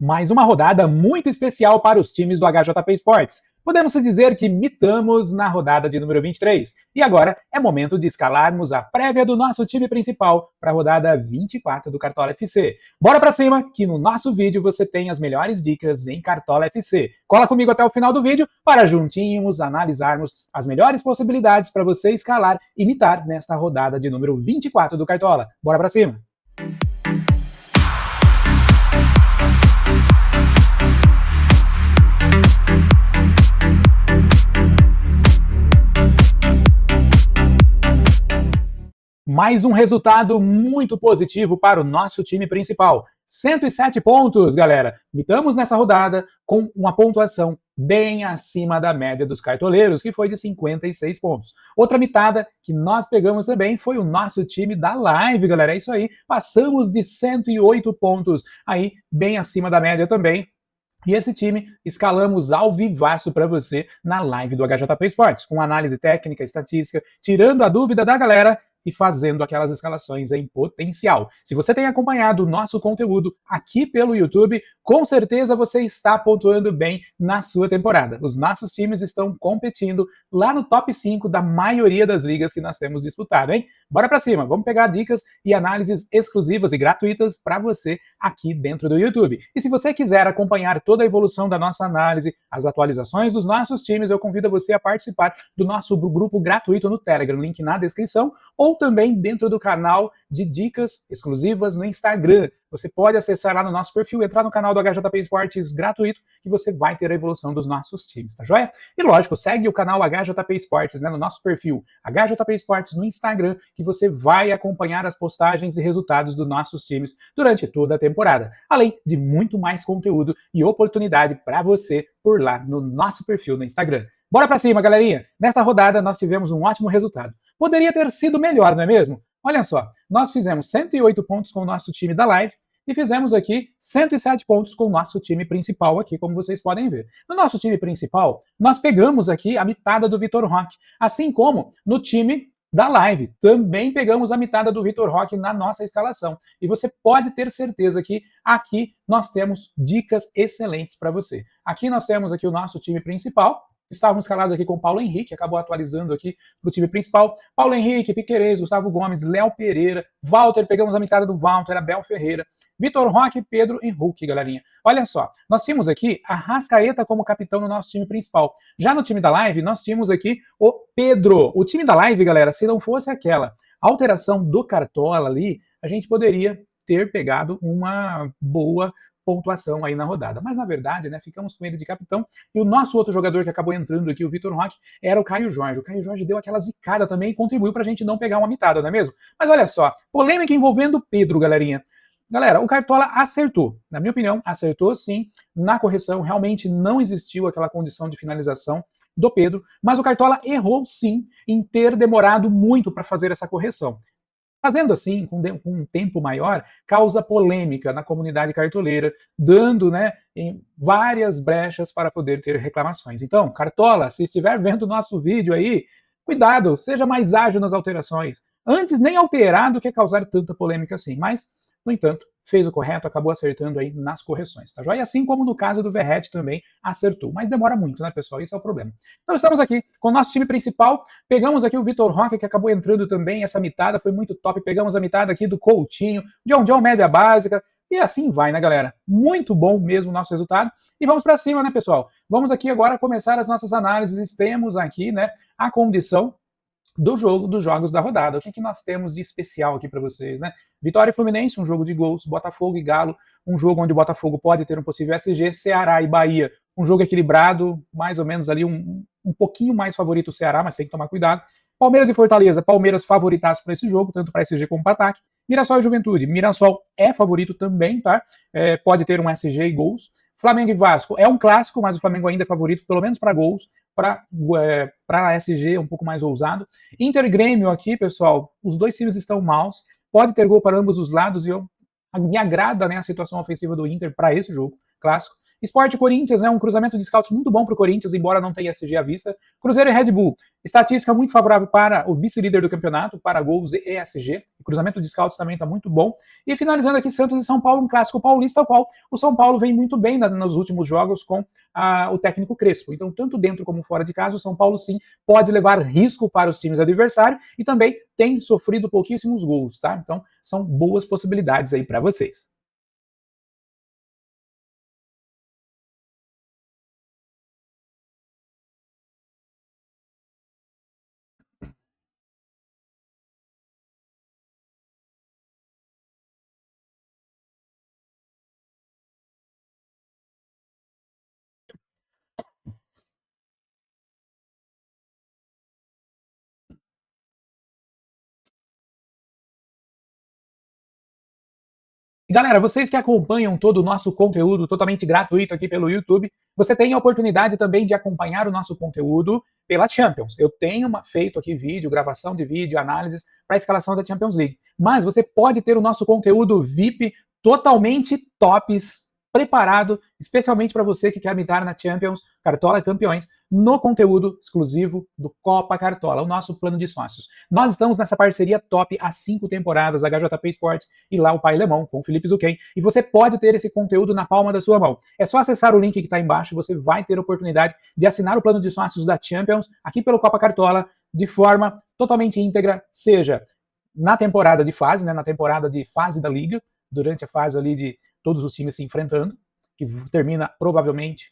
Mais uma rodada muito especial para os times do HJP Sports. Podemos dizer que mitamos na rodada de número 23. E agora é momento de escalarmos a prévia do nosso time principal para a rodada 24 do Cartola FC. Bora pra cima, que no nosso vídeo você tem as melhores dicas em Cartola FC. Cola comigo até o final do vídeo para juntinhos analisarmos as melhores possibilidades para você escalar e mitar nesta rodada de número 24 do Cartola. Bora pra cima! Mais um resultado muito positivo para o nosso time principal. 107 pontos, galera. Mitamos nessa rodada com uma pontuação bem acima da média dos cartoleiros, que foi de 56 pontos. Outra mitada que nós pegamos também foi o nosso time da live, galera. É isso aí. Passamos de 108 pontos, aí bem acima da média também. E esse time escalamos ao vivaço para você na live do HJP Sports, com análise técnica, estatística, tirando a dúvida da galera e fazendo aquelas escalações em potencial. Se você tem acompanhado o nosso conteúdo aqui pelo YouTube, com certeza você está pontuando bem na sua temporada. Os nossos times estão competindo lá no top 5 da maioria das ligas que nós temos disputado, hein? Bora pra cima, vamos pegar dicas e análises exclusivas e gratuitas para você aqui dentro do YouTube. E se você quiser acompanhar toda a evolução da nossa análise, as atualizações dos nossos times, eu convido você a participar do nosso grupo gratuito no Telegram, link na descrição, ou também dentro do canal de dicas exclusivas no Instagram. Você pode acessar lá no nosso perfil, entrar no canal do HJP Esportes gratuito, que você vai ter a evolução dos nossos times, tá joia? E lógico, segue o canal HJP Esportes, né, no nosso perfil HJP Esportes no Instagram, que você vai acompanhar as postagens e resultados dos nossos times durante toda a temporada. Além de muito mais conteúdo e oportunidade para você por lá no nosso perfil no Instagram. Bora pra cima, galerinha! Nesta rodada nós tivemos um ótimo resultado. Poderia ter sido melhor, não é mesmo? Olha só, nós fizemos 108 pontos com o nosso time da live e fizemos aqui 107 pontos com o nosso time principal aqui, como vocês podem ver. No nosso time principal, nós pegamos aqui a mitada do Vitor Roque, assim como no time da live, também pegamos a mitada do Vitor Roque na nossa escalação. E você pode ter certeza que aqui nós temos dicas excelentes para você. Aqui nós temos aqui o nosso time principal. Estávamos escalados aqui com Paulo Henrique, acabou atualizando aqui para o time principal. Paulo Henrique, Piquerez, Gustavo Gomes, Léo Pereira, Walter, pegamos a mitada do Walter, Abel Ferreira, Vitor Roque, Pedro e Hulk, galerinha. Olha só, nós tínhamos aqui a Arrascaeta como capitão no nosso time principal. Já no time da live, nós tínhamos aqui o Pedro. O time da live, galera, se não fosse aquela alteração do Cartola ali, a gente poderia ter pegado uma boa pontuação aí na rodada. Mas, na verdade, né, ficamos com ele de capitão, e o nosso outro jogador que acabou entrando aqui, o Vitor Roque, era o Caio Jorge. O Caio Jorge deu aquela zicada também e contribuiu pra gente não pegar uma mitada, não é mesmo? Mas olha só, polêmica envolvendo o Pedro, galerinha. Galera, o Cartola acertou. Na minha opinião, acertou sim. Na correção, realmente não existiu aquela condição de finalização do Pedro, mas o Cartola errou sim em ter demorado muito para fazer essa correção. Fazendo assim, com um tempo maior, causa polêmica na comunidade cartoleira, dando, né, em várias brechas para poder ter reclamações. Então, Cartola, se estiver vendo o nosso vídeo aí, cuidado, seja mais ágil nas alterações. Antes nem alterar do que causar tanta polêmica assim, mas, no entanto, fez o correto, acabou acertando aí nas correções, tá joia? Assim como no caso do Verret também acertou, mas demora muito, né, pessoal? Esse é o problema. Então estamos aqui com o nosso time principal, pegamos aqui o Vitor Roque, que acabou entrando também, essa mitada foi muito top, pegamos a mitada aqui do Coutinho, John média básica, e assim vai, né, galera? Muito bom mesmo o nosso resultado, e vamos pra cima, né, pessoal? Vamos aqui agora começar as nossas análises, temos aqui, né, a condição do jogo, dos jogos da rodada. O que nós temos de especial aqui para vocês, né? Vitória e Fluminense, um jogo de gols. Botafogo e Galo, um jogo onde o Botafogo pode ter um possível SG. Ceará e Bahia, um jogo equilibrado, mais ou menos ali um pouquinho mais favorito o Ceará, mas tem que tomar cuidado. Palmeiras e Fortaleza, Palmeiras favoritaço para esse jogo, tanto para SG como para ataque. Mirassol e Juventude, Mirassol é favorito também, tá? Pode ter um SG e gols. Flamengo e Vasco é um clássico, mas o Flamengo ainda é favorito, pelo menos para gols. Para SG um pouco mais ousado. Inter e Grêmio aqui, pessoal, os dois times estão maus, pode ter gol para ambos os lados, e me agrada, né, a situação ofensiva do Inter para esse jogo, clássico. Sport Corinthians, né, um cruzamento de scouts muito bom para o Corinthians, embora não tenha SG à vista. Cruzeiro e Red Bull, estatística muito favorável para o vice-líder do campeonato, para gols e ESG. O cruzamento de scouts também está muito bom. E finalizando aqui, Santos e São Paulo, um clássico paulista, ao qual o São Paulo vem muito bem nos últimos jogos com o técnico Crespo. Então, tanto dentro como fora de casa, o São Paulo sim pode levar risco para os times adversários e também tem sofrido pouquíssimos gols, tá? Então, são boas possibilidades aí para vocês. Galera, vocês que acompanham todo o nosso conteúdo totalmente gratuito aqui pelo YouTube, você tem a oportunidade também de acompanhar o nosso conteúdo pela Champions. Eu tenho feito aqui vídeo, gravação de vídeo, análises para a escalação da Champions League. Mas você pode ter o nosso conteúdo VIP totalmente tops, preparado especialmente para você que quer habitar na Champions Cartola Campeões, no conteúdo exclusivo do Copa Cartola, o nosso plano de sócios. Nós estamos nessa parceria top há 5 temporadas, HJP Sports e lá o Pai Lemão, com o Felipe Zuquem, e você pode ter esse conteúdo na palma da sua mão. É só acessar o link que está embaixo e você vai ter a oportunidade de assinar o plano de sócios da Champions, aqui pelo Copa Cartola, de forma totalmente íntegra, seja na temporada de fase, né, na temporada de fase da Liga, durante a fase ali de todos os times se enfrentando, que termina provavelmente,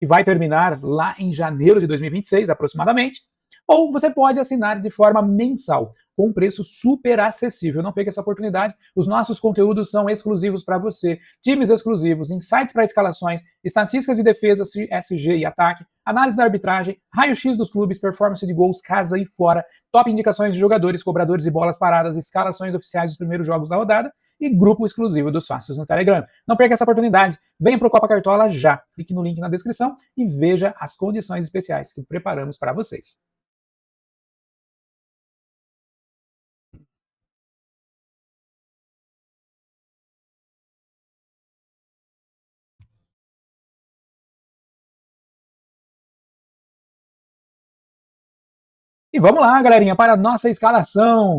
e vai terminar lá em janeiro de 2026, aproximadamente, ou você pode assinar de forma mensal, com um preço super acessível. Não perca essa oportunidade, os nossos conteúdos são exclusivos para você, times exclusivos, insights para escalações, estatísticas de defesa, SG e ataque, análise da arbitragem, raio-x dos clubes, performance de gols, casa e fora, top indicações de jogadores, cobradores e bolas paradas, escalações oficiais dos primeiros jogos da rodada, e grupo exclusivo dos sócios no Telegram. Não perca essa oportunidade, venha para o Copa Cartola já. Clique no link na descrição e veja as condições especiais que preparamos para vocês. E vamos lá, galerinha, para a nossa escalação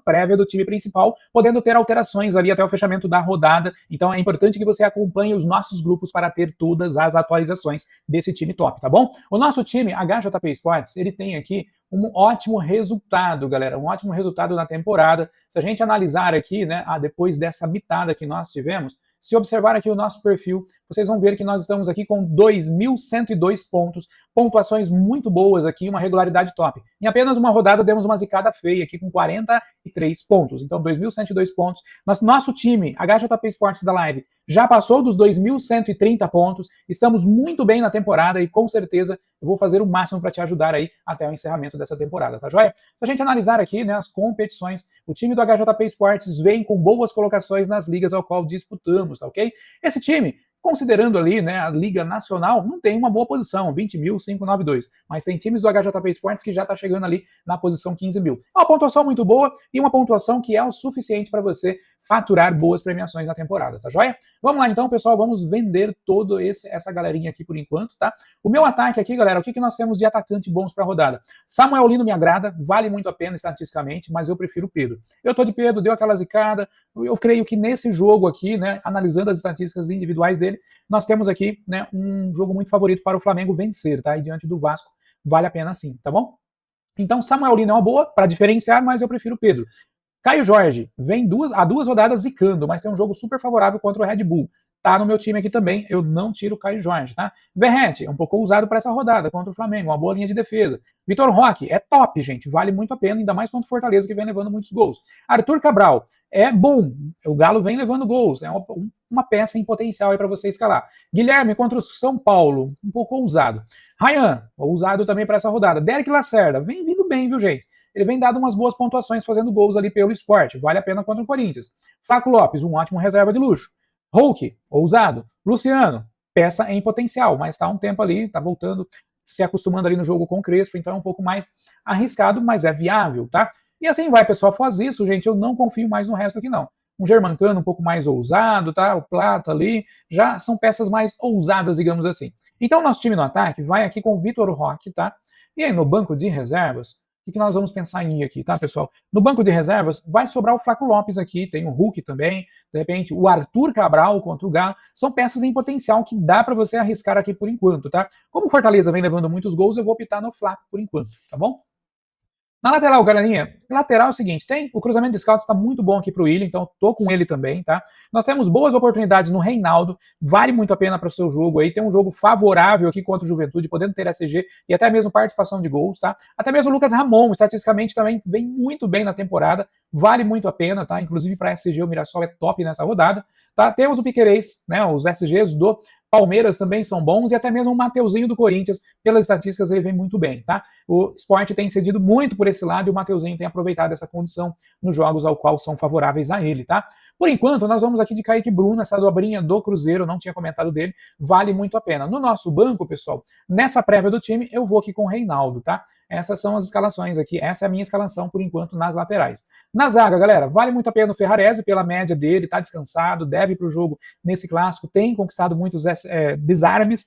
prévia do time principal, podendo ter alterações ali até o fechamento da rodada. Então é importante que você acompanhe os nossos grupos para ter todas as atualizações desse time top, tá bom? O nosso time, HJP Sports, ele tem aqui um ótimo resultado, galera, um ótimo resultado na temporada. Se a gente analisar aqui, né, depois dessa mitada que nós tivemos, se observar aqui o nosso perfil, vocês vão ver que nós estamos aqui com 2.102 pontos, pontuações muito boas aqui, uma regularidade top. Em apenas uma rodada demos uma zicada feia aqui com 43 pontos. Então 2.102 pontos. Nosso time, HJP Sports da Live, já passou dos 2.130 pontos. Estamos muito bem na temporada e com certeza eu vou fazer o máximo para te ajudar aí até o encerramento dessa temporada, tá joia? Se a gente analisar aqui, né, as competições, o time do HJP Sports vem com boas colocações nas ligas ao qual disputamos, tá ok? Esse time, considerando ali, né, a Liga Nacional, não tem uma boa posição, 20.592, mas tem times do HJP Sports que já está chegando ali na posição 15.000. É uma pontuação muito boa e uma pontuação que é o suficiente para você faturar boas premiações na temporada, tá joia? Vamos lá então, pessoal, vamos vender toda essa galerinha aqui por enquanto, tá? O meu ataque aqui, galera, o que nós temos de atacante bons para a rodada? Samuel Lino me agrada, vale muito a pena estatisticamente, mas eu prefiro o Pedro. Eu tô de Pedro, deu aquela zicada, eu creio que nesse jogo aqui, né, analisando as estatísticas individuais dele, nós temos aqui, né, um jogo muito favorito para o Flamengo vencer, tá? E diante do Vasco, vale a pena sim, tá bom? Então, Samuel Lino é uma boa para diferenciar, mas eu prefiro o Pedro. Caio Jorge vem há duas rodadas zicando, mas tem um jogo super favorável contra o Red Bull. Tá no meu time aqui também, eu não tiro o Caio Jorge, tá? Verrete é um pouco ousado para essa rodada contra o Flamengo, uma boa linha de defesa. Vitor Roque é top, gente, vale muito a pena, ainda mais contra o Fortaleza que vem levando muitos gols. Arthur Cabral é bom, o Galo vem levando gols, é uma peça em potencial aí para você escalar. Guilherme contra o São Paulo, um pouco ousado. Ryan, ousado também para essa rodada. Derek Lacerda, vem vindo bem, viu, gente? Ele vem dado umas boas pontuações fazendo gols ali pelo esporte, vale a pena contra o Corinthians. Flaco Lopes, um ótimo reserva de luxo. Hulk, ousado. Luciano, peça em potencial, mas está um tempo ali, está voltando, se acostumando ali no jogo com o Crespo, então é um pouco mais arriscado, mas é viável, tá? E assim vai, pessoal. Após isso, gente, eu não confio mais no resto aqui, não. um Germancano um pouco mais ousado, tá? O Plata ali, já são peças mais ousadas, digamos assim. Então, nosso time no ataque vai aqui com o Vitor Roque, tá? E aí, no banco de reservas, o que nós vamos pensar em ir aqui, tá, pessoal? No banco de reservas vai sobrar o Flaco Lopes aqui, tem o Hulk também, de repente o Arthur Cabral contra o Galo, são peças em potencial que dá para você arriscar aqui por enquanto, tá? Como o Fortaleza vem levando muitos gols, eu vou optar no Flaco por enquanto, tá bom? Na lateral, galerinha, lateral é o seguinte, tem o cruzamento de scouts está muito bom aqui para o Willian, então tô com ele também, tá? Nós temos boas oportunidades no Reinaldo, vale muito a pena para o seu jogo aí, tem um jogo favorável aqui contra o Juventude, podendo ter SG e até mesmo participação de gols, tá? Até mesmo o Lucas Ramon, estatisticamente também vem muito bem na temporada, vale muito a pena, tá? Inclusive para SG o Mirassol é top nessa rodada, tá? Temos o Piquerez, né? Os SGs do Palmeiras também são bons e até mesmo o Mateuzinho do Corinthians, pelas estatísticas, ele vem muito bem, tá? O Sport tem cedido muito por esse lado e o Mateuzinho tem aproveitado essa condição nos jogos ao qual são favoráveis a ele, tá? Por enquanto, nós vamos aqui de Kaique Bruno, essa dobrinha do Cruzeiro, não tinha comentado dele, vale muito a pena. No nosso banco, pessoal, nessa prévia do time, eu vou aqui com o Reinaldo, tá? Essas são as escalações aqui, essa é a minha escalação por enquanto nas laterais. Na zaga, galera, vale muito a pena o Ferrarese pela média dele, tá descansado, deve ir pro jogo nesse clássico, tem conquistado muitos desarmes.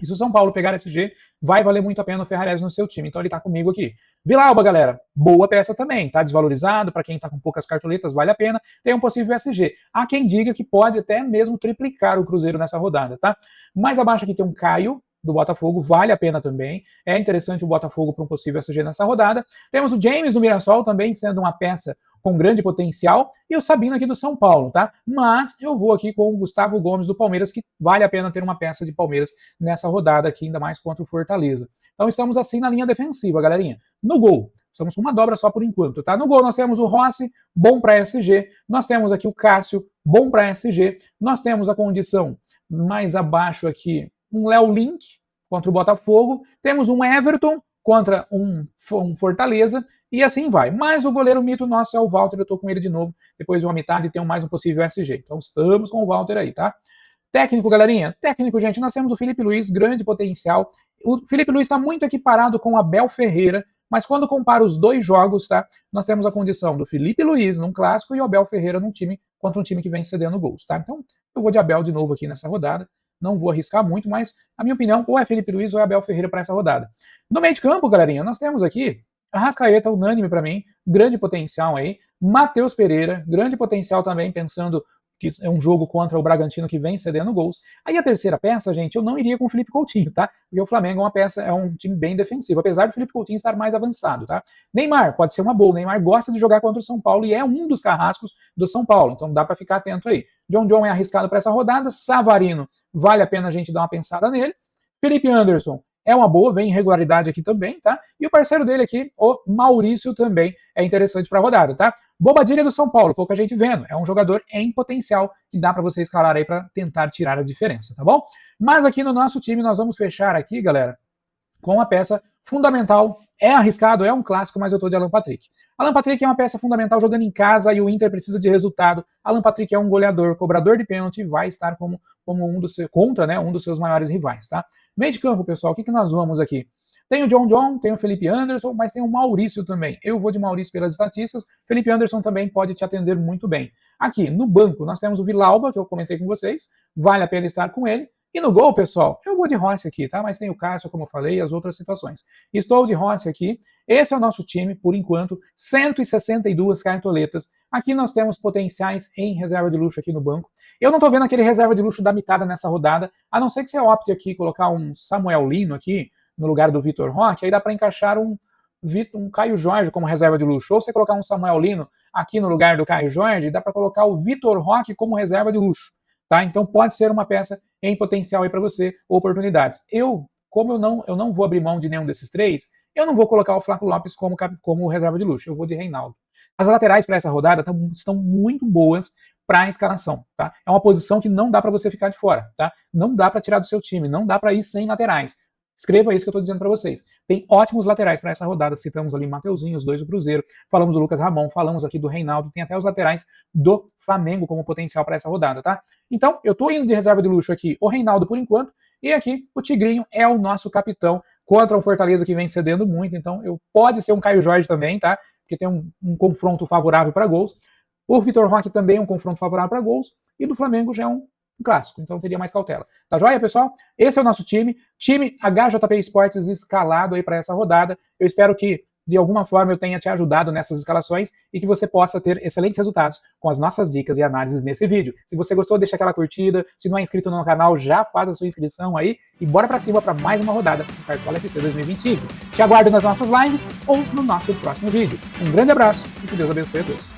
E se o São Paulo pegar SG, vai valer muito a pena o Ferrarese no seu time. Então ele tá comigo aqui. Vilauba, galera, boa peça também. Tá desvalorizado, para quem tá com poucas cartoletas, vale a pena. Tem um possível SG. Há quem diga que pode até mesmo triplicar o Cruzeiro nessa rodada, tá? Mais abaixo aqui tem um Caio, do Botafogo, vale a pena também. É interessante o Botafogo para um possível SG nessa rodada. Temos o James do Mirassol também sendo uma peça com grande potencial, e o Sabino aqui do São Paulo, tá? Mas eu vou aqui com o Gustavo Gomes do Palmeiras, que vale a pena ter uma peça de Palmeiras nessa rodada aqui, ainda mais contra o Fortaleza. Então estamos assim na linha defensiva, galerinha. No gol, estamos com uma dobra só por enquanto, tá? No gol nós temos o Rossi, bom para SG, nós temos aqui o Cássio, bom para SG, nós temos a condição mais abaixo aqui, um Léo Link contra o Botafogo, temos um Everton contra um Fortaleza, e assim vai. Mas o goleiro mito nosso é o Walter, eu tô com ele de novo, depois de uma metade e tem mais um possível SG. Então estamos com o Walter aí, tá? Técnico, galerinha? Técnico, gente, nós temos o Felipe Luiz, grande potencial. O Felipe Luiz está muito equiparado com o Abel Ferreira, mas quando compara os dois jogos, tá? Nós temos a condição do Felipe Luiz num clássico e o Abel Ferreira num time contra um time que vem cedendo gols, tá? Então eu vou de Abel de novo aqui nessa rodada. Não vou arriscar muito, mas a minha opinião, ou é Felipe Luiz ou é Abel Ferreira para essa rodada. No meio de campo, galerinha, nós temos aqui Arrascaeta, unânime para mim, grande potencial aí. Matheus Pereira, grande potencial também, pensando que é um jogo contra o Bragantino que vem cedendo gols. Aí a terceira peça, gente, eu não iria com o Felipe Coutinho, tá? Porque o Flamengo é um time bem defensivo, apesar do Felipe Coutinho estar mais avançado, tá? Neymar, pode ser uma boa. O Neymar gosta de jogar contra o São Paulo e é um dos carrascos do São Paulo, então dá para ficar atento aí. John é arriscado para essa rodada. Savarino, vale a pena a gente dar uma pensada nele. Felipe Anderson, é uma boa, vem irregularidade aqui também, tá? E o parceiro dele aqui, o Maurício, também é interessante para a rodada, tá? Bobadilha do São Paulo, pouca gente vendo. É um jogador em potencial que dá para você escalar aí para tentar tirar a diferença, tá bom? Mas aqui no nosso time nós vamos fechar aqui, galera, com uma peça fundamental. É arriscado, é um clássico, mas eu tô de Alan Patrick. Alan Patrick é uma peça fundamental jogando em casa e o Inter precisa de resultado. Alan Patrick é um goleador, cobrador de pênalti, vai estar como um dos seus maiores rivais, tá? Meio de campo, pessoal, o que nós vamos aqui? Tem o John, tem o Felipe Anderson, mas tem o Maurício também. Eu vou de Maurício pelas estatísticas. Felipe Anderson também pode te atender muito bem. Aqui, no banco, nós temos o Vilauba, que eu comentei com vocês. Vale a pena estar com ele. E no gol, pessoal, eu vou de Rossi aqui, tá? Mas tem o Cássio, como eu falei, e as outras situações. Estou de Rossi aqui. Esse é o nosso time, por enquanto. 162 cartoletas. Aqui nós temos potenciais em reserva de luxo aqui no banco. Eu não tô vendo aquele reserva de luxo da mitada nessa rodada, a não ser que você opte aqui, colocar um Samuel Lino aqui, no lugar do Vitor Roque, aí dá para encaixar um Caio Jorge como reserva de luxo. Ou você colocar um Samuel Lino aqui no lugar do Caio Jorge, dá para colocar o Vitor Roque como reserva de luxo. Tá? Então pode ser uma peça em potencial aí para você, oportunidades. Como eu não vou abrir mão de nenhum desses três, eu não vou colocar o Flaco Lopes como reserva de luxo, eu vou de Reinaldo. As laterais para essa rodada estão muito boas para a escalação, tá? É uma posição que não dá para você ficar de fora, tá? Não dá para tirar do seu time, não dá para ir sem laterais. Escreva isso que eu estou dizendo para vocês. Tem ótimos laterais para essa rodada. Citamos ali o Mateuzinho, os dois do Cruzeiro. Falamos do Lucas Ramon, falamos aqui do Reinaldo. Tem até os laterais do Flamengo como potencial para essa rodada, tá? Então, eu estou indo de reserva de luxo aqui o Reinaldo por enquanto. E aqui o Tigrinho é o nosso capitão contra um Fortaleza que vem cedendo muito. Então, pode ser um Caio Jorge também, tá? Porque tem um confronto favorável para gols. O Vitor Roque também é um confronto favorável para gols, e do Flamengo já é um clássico, então teria mais cautela. Tá joia, pessoal? Esse é o nosso time HJP Esportes escalado aí para essa rodada. Eu espero que, de alguma forma, eu tenha te ajudado nessas escalações e que você possa ter excelentes resultados com as nossas dicas e análises nesse vídeo. Se você gostou, deixa aquela curtida. Se não é inscrito no canal, já faz a sua inscrição aí e bora pra cima para mais uma rodada do Cartola FC 2025. Te aguardo nas nossas lives ou no nosso próximo vídeo. Um grande abraço e que Deus abençoe a todos.